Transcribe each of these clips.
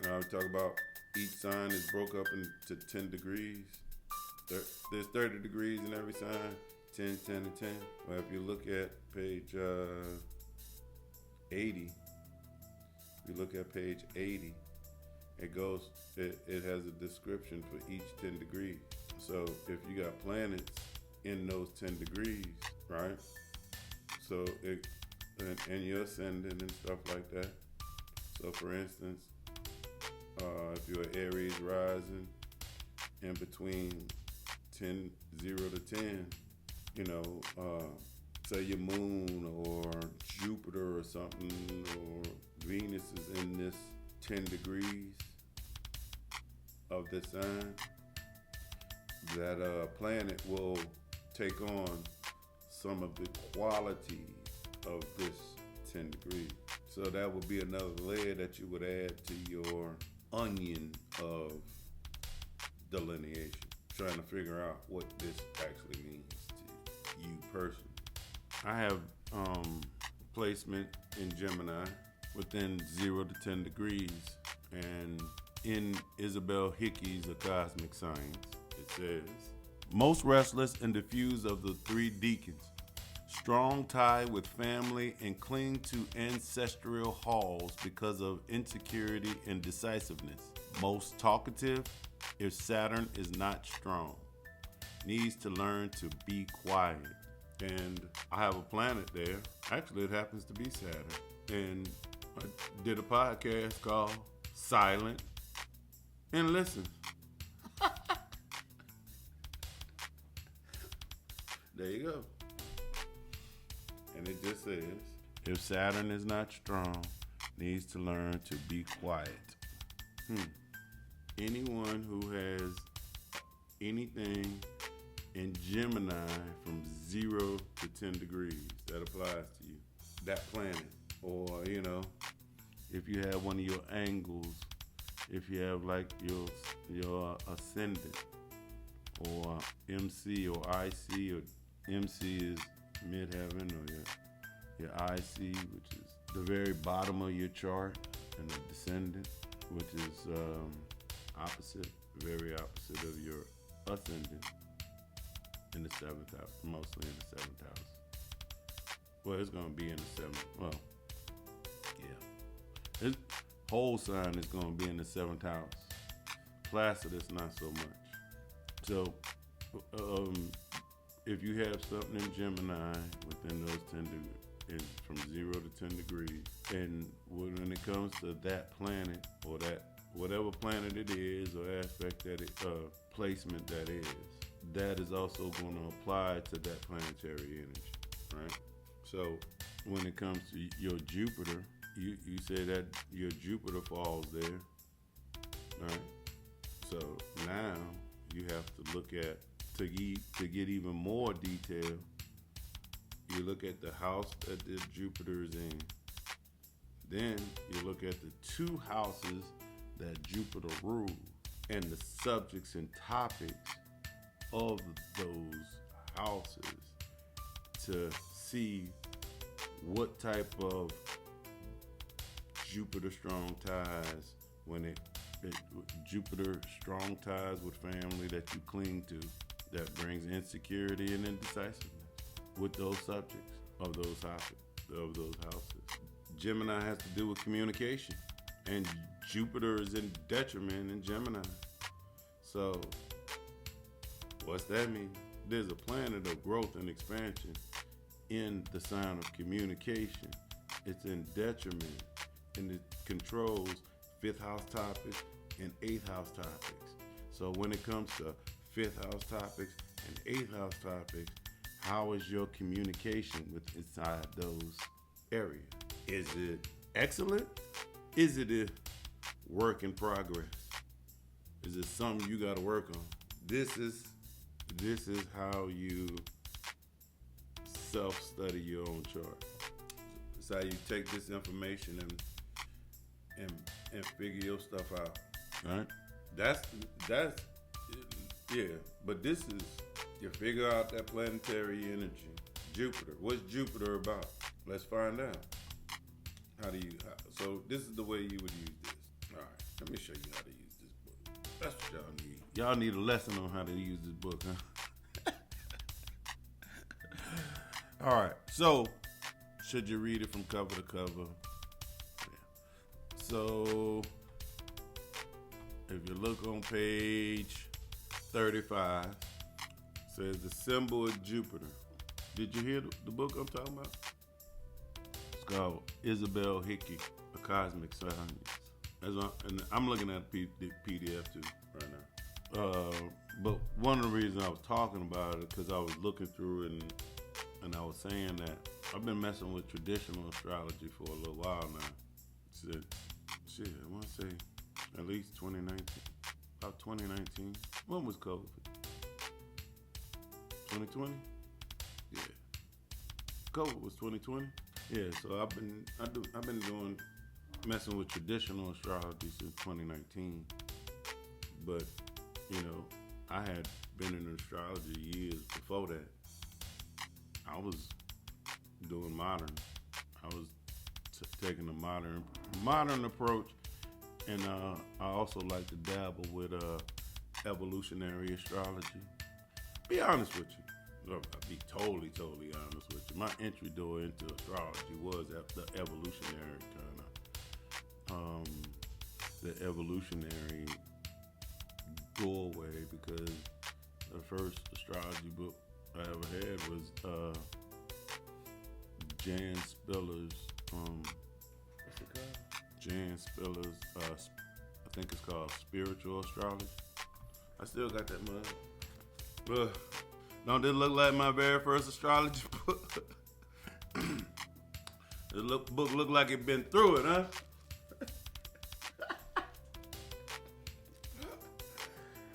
We talk about each sign is broke up into 10 degrees. There's 30 degrees in every sign, 10, 10, and 10. Well, if you look at page 80, if you look at page 80, it has a description for each 10 degrees. So if you got planets in those 10 degrees, right? So and your ascendant and stuff like that. So for instance, if you're Aries rising in between 0 to 10, say your moon or Jupiter or something, or Venus is in this 10 degrees of the sign, that planet will take on some of the qualities of this 10 degrees. So that would be another layer that you would add to your onion of delineation, trying to figure out what this actually means to you personally. I have placement in Gemini within 0 to 10 degrees, and in Isabel Hickey's A Cosmic Science, it says, most restless and diffuse of the three deacons, strong tie with family and cling to ancestral halls because of insecurity and decisiveness. Most talkative if Saturn is not strong. Needs to learn to be quiet. And I have a planet there. Actually, it happens to be Saturn. And I did a podcast called Silent and Listen. There you go. And it just says, if Saturn is not strong, needs to learn to be quiet. Anyone who has anything in Gemini from 0 to 10 degrees, that applies to you. That planet. Or, if you have one of your angles, if you have like your ascendant, or MC or IC, or MC is midheaven, or your IC, which is the very bottom of your chart, and the descendant, which is very opposite of your ascendant in the 7th house, mostly in the 7th house. Well, it's going to be in the 7th. Well, yeah. His whole sign is going to be in the 7th house. Placidus, not so much. So, if you have something in Gemini within those 10 degrees, from 0 to 10 degrees, and when it comes to that planet, or that whatever planet it is, or aspect that it, placement that is also going to apply to that planetary energy, right? So when it comes to your Jupiter, you say that your Jupiter falls there, right? So now you have to look at, to get even more detail, you look at the house that the Jupiter is in. Then you look at the 2 houses that Jupiter rules, and the subjects and topics of those houses, to see what type of Jupiter strong ties, Jupiter strong ties with family that you cling to, that brings insecurity and indecisiveness with those subjects of those houses. Gemini has to do with communication, and Jupiter is in detriment in Gemini. So what's that mean? There's a planet of growth and expansion in the sign of communication. It's in detriment, and it controls 5th house topics and 8th house topics. So when it comes to 5th house topics and 8th house topics, how is your communication with inside those areas? Is it excellent? Is it a work in progress? Is it something you got to work on? This is how you self-study your own chart. It's how you take this information and figure your stuff out. All right? That's yeah. But this is, you figure out that planetary energy. Jupiter. What's Jupiter about? Let's find out. So this is the way you would use this. All right. Let me show you how to use this book. That's what y'all need. Y'all need a lesson on how to use this book, huh? All right. So, should you read it from cover to cover? Yeah. So, if you look on page 35, it says the symbol of Jupiter. Did you hear the book I'm talking about? It's called Isabel Hickey, A Cosmic Science. And I'm looking at the PDF too right now. But one of the reasons I was talking about it because I was looking through it and I was saying that I've been messing with traditional astrology for a little while now. I want to say at least 2019. About 2019. When was COVID? 2020? Yeah. COVID was 2020. Yeah, so I've been doing messing with traditional astrology since 2019. But, I had been in astrology years before that. I was doing modern. I was taking a modern approach, and I also like to dabble with evolutionary astrology. Be honest with you. I'll be totally honest with you. My entry door into astrology was the evolutionary the evolutionary doorway, because the first astrology book I ever had was Jan Spiller's what's it called? Jan Spiller's I think it's called Spiritual Astrology. I still got that mug. Don't this look like my very first astrology book? The book look like it been through it, huh?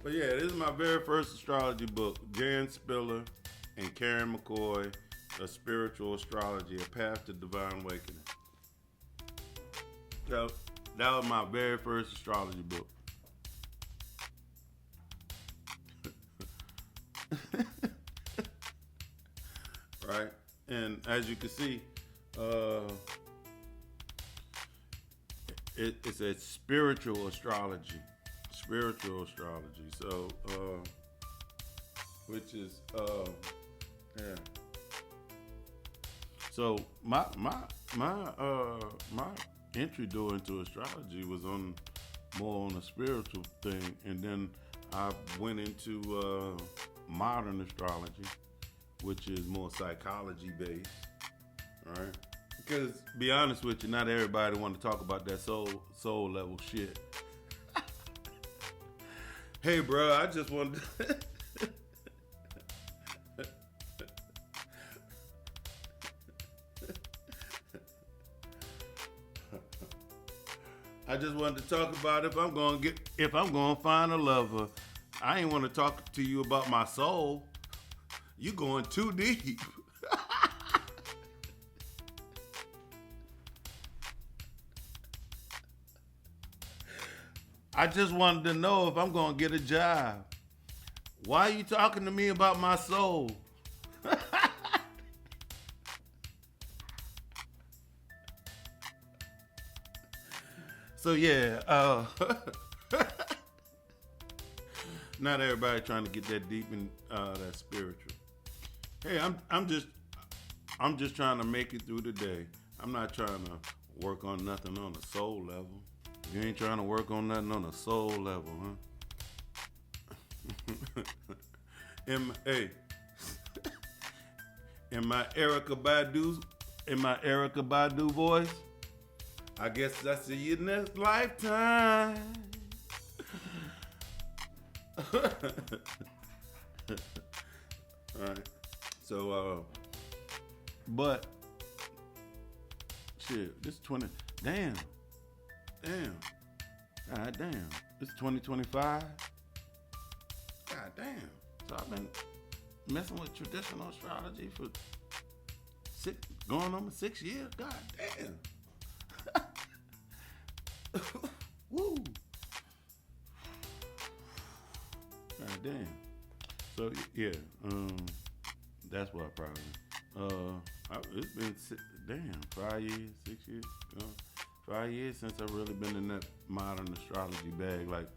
But yeah, this is my very first astrology book. Jan Spiller and Karen McCoy, A Spiritual Astrology, A Path to Divine Awakening. So that was my very first astrology book. Right? And as you can see, it's a spiritual astrology. Spiritual astrology. So, which is, yeah. So my entry door into astrology was more on a spiritual thing, and then I went into modern astrology, which is more psychology based, right? Because, be honest with you, not everybody want to talk about that soul level shit. Hey, bro, I just wanted to I just wanted to talk about if I'm gonna find a lover. I ain't want to talk to you about my soul. You going too deep. I just wanted to know if I'm gonna get a job. Why are you talking to me about my soul? So yeah, not everybody trying to get that deep in that spiritual. Hey, I'm just trying to make it through the day. I'm not trying to work on nothing on the soul level. You ain't trying to work on nothing on a soul level, huh? In my Erykah Badu voice, I guess I'll see you next lifetime. Alright. So but shit, this 20 damn. God damn. It's 2025. God damn. So I've been messing with traditional astrology for going on 6 years. God damn. Woo. God damn. So yeah, that's what I probably. It's been 5 years, 6 years. 5 years since I've really been in that modern astrology bag like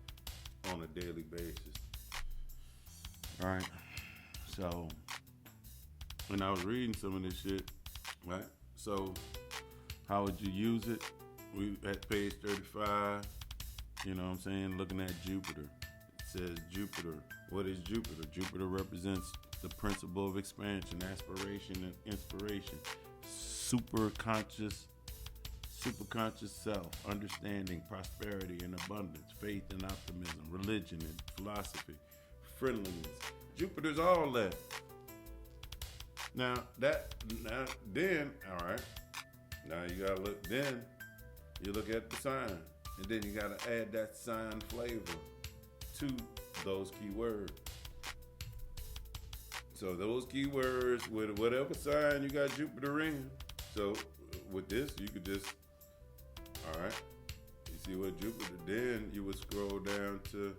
on a daily basis. All right. So, when I was reading some of this shit, right? So, how would you use it? We at page 35, you know what I'm saying, looking at Jupiter. It says Jupiter. What is Jupiter? Jupiter represents the principle of expansion, aspiration, and inspiration. Superconscious self, understanding, prosperity, and abundance, faith and optimism, religion and philosophy, friendliness. Jupiter's all that. Now then, all right. Now you gotta look. Then you look at the sign, and then you gotta add that sign flavor to those keywords. So those keywords with whatever sign you got Jupiter in. So with this, you could just, all right. You see what Jupiter? Then you would scroll down to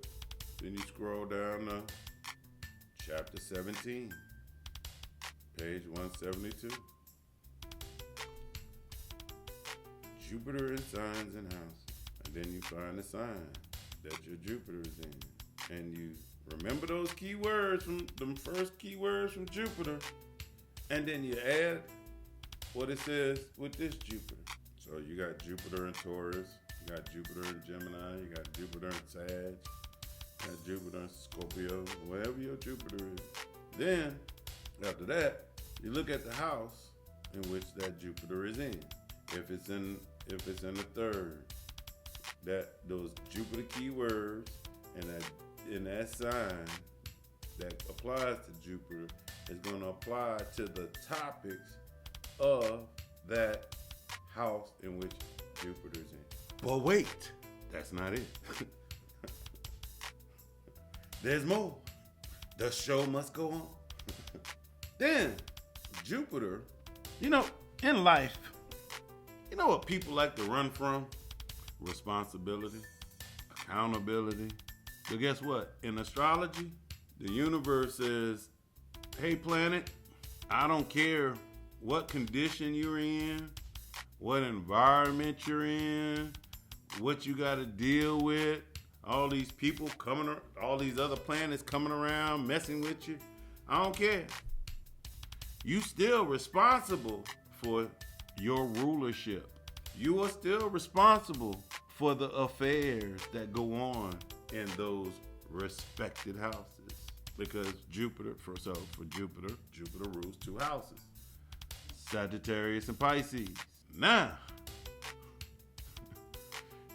chapter 17, page 172. Jupiter in signs and houses. And then you find the sign that your Jupiter is in. And you remember those keywords from them first keywords from Jupiter. And then you add what it says with this Jupiter. So you got Jupiter in Taurus, you got Jupiter in Gemini, you got Jupiter in Sag, you got Jupiter in Scorpio, wherever your Jupiter is. Then, after that, you look at the house in which that Jupiter is in. If it's in the third, those Jupiter keywords and in that sign that applies to Jupiter is going to apply to the topics of that house in which Jupiter is in. But wait, that's not it. There's more. The show must go on. Then Jupiter, in life, you know what people like to run from? Responsibility, accountability. But guess what? In astrology, the universe says, hey planet, I don't care what condition you're in, what environment you're in, what you got to deal with, all these people coming, all these other planets coming around, messing with you. I don't care. You still responsible for your rulership. You are still responsible for the affairs that go on in those respected houses. Because Jupiter rules two houses, Sagittarius and Pisces. Now,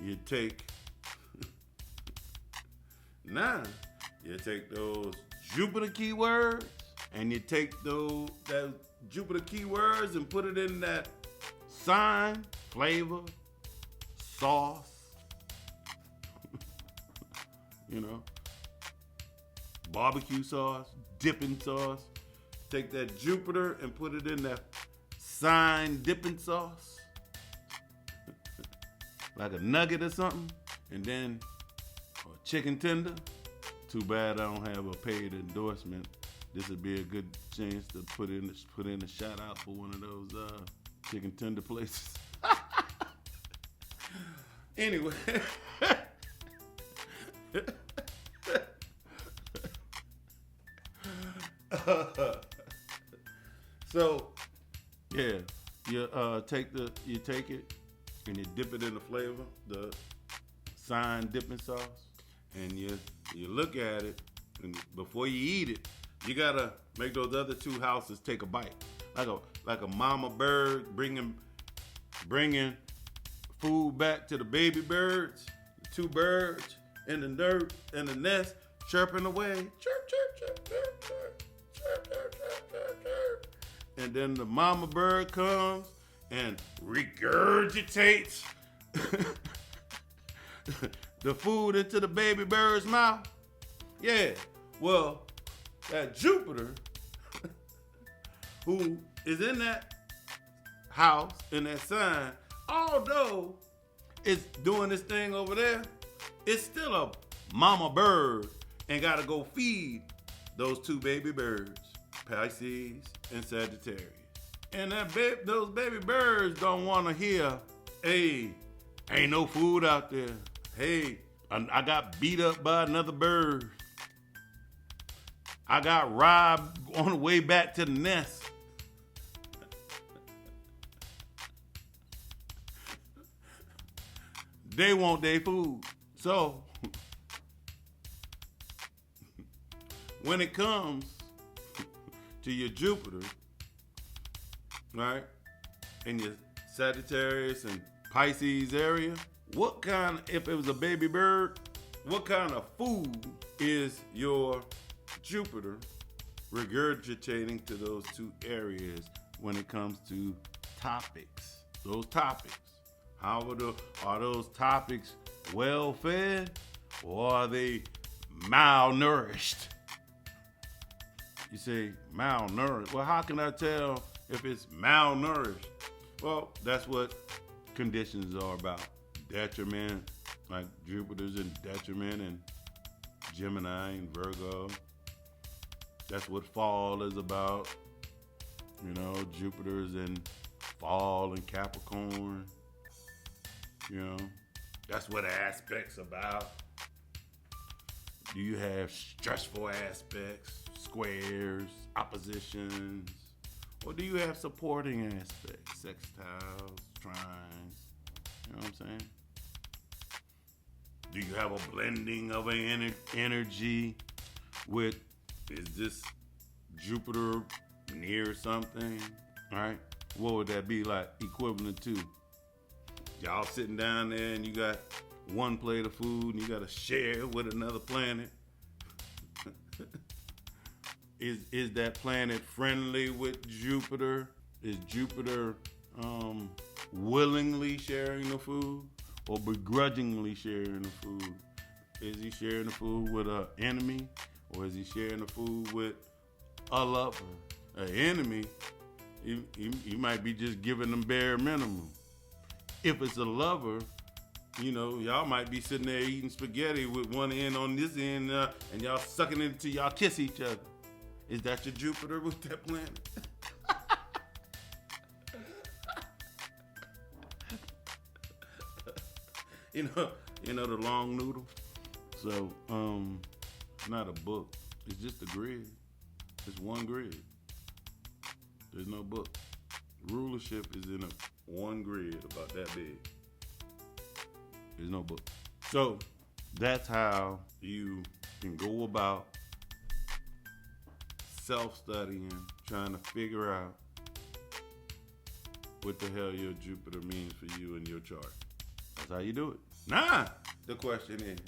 you take those Jupiter keywords and you take that Jupiter keywords and put it in that sign, flavor, sauce, barbecue sauce, dipping sauce. Take that Jupiter and put it in that sign dipping sauce, like a nugget or something, and then a chicken tender. Too bad I don't have a paid endorsement. This would be a good chance to put in a shout out for one of those chicken tender places. Anyway. So, yeah, you take it and you dip it in the flavor, the sign dipping sauce, and you look at it, and before you eat it, you gotta make those other two houses take a bite, like a mama bird bringing food back to the baby birds, the two birds in the dirt in the nest chirping away, chirp chirp chirp chirp chirp chirp chirp chirp chirp chirp, and then the mama bird comes and regurgitates the food into the baby bird's mouth. Yeah, well, that Jupiter, who is in that house, in that sign, although it's doing this thing over there, it's still a mama bird and gotta go feed those two baby birds, Pisces and Sagittarius. And those baby birds don't wanna hear, hey, ain't no food out there. Hey, I got beat up by another bird. I got robbed on the way back to the nest. They want their food. So, when it comes to your Jupiter, right, in your Sagittarius and Pisces area, if it was a baby bird, what kind of food is your Jupiter regurgitating to those two areas when it comes to topics? Those topics. Are those topics well fed, or are they malnourished? You say malnourished. Well, how can I tell if it's malnourished? Well, that's what conditions are about. Detriment, like Jupiter's in detriment and Gemini and Virgo. That's what fall is about. You know, Jupiter's in fall and Capricorn. You know, that's what aspects about. Do you have stressful aspects, squares, oppositions? Or do you have supporting aspects, sextiles, trines? You know what I'm saying? Do you have a blending of an energy with, is this Jupiter near something? All right, what would that be like equivalent to? Y'all sitting down there and you got one plate of food and you got to share with another planet. Is that planet friendly with Jupiter? Is Jupiter willingly sharing the food or begrudgingly sharing the food? Is he sharing the food with an enemy, or is he sharing the food with a lover? An enemy, he might be just giving them bare minimum. If it's a lover, you know, y'all might be sitting there eating spaghetti with one end on this end, and y'all sucking it until y'all kiss each other. Is that your Jupiter with that planet? You know the long noodle. So, not a book. It's just a grid. It's one grid. There's no book. Rulership is in one grid about that big. There's no book. So that's how you can go about self-studying, trying to figure out what the hell your Jupiter means for you in your chart. That's how you do it. Now, the question is,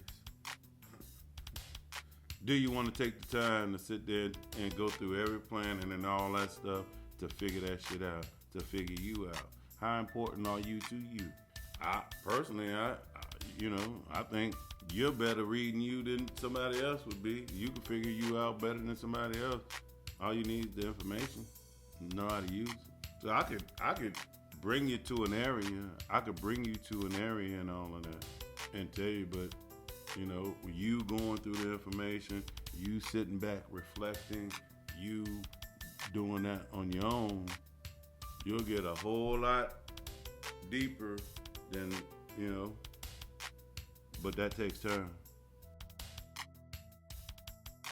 do you want to take the time to sit there and go through every planet and all that stuff to figure that shit out, to figure you out? How important are you to you? I personally think you're better reading you than somebody else would be. You can figure you out better than somebody else. All you need is the information. Know how to use it. So I could bring you to an area. I could bring you to an area and all of that and tell you, but you know, you going through the information, you sitting back reflecting, you doing that on your own, you'll get a whole lot deeper than, you know, but that takes time.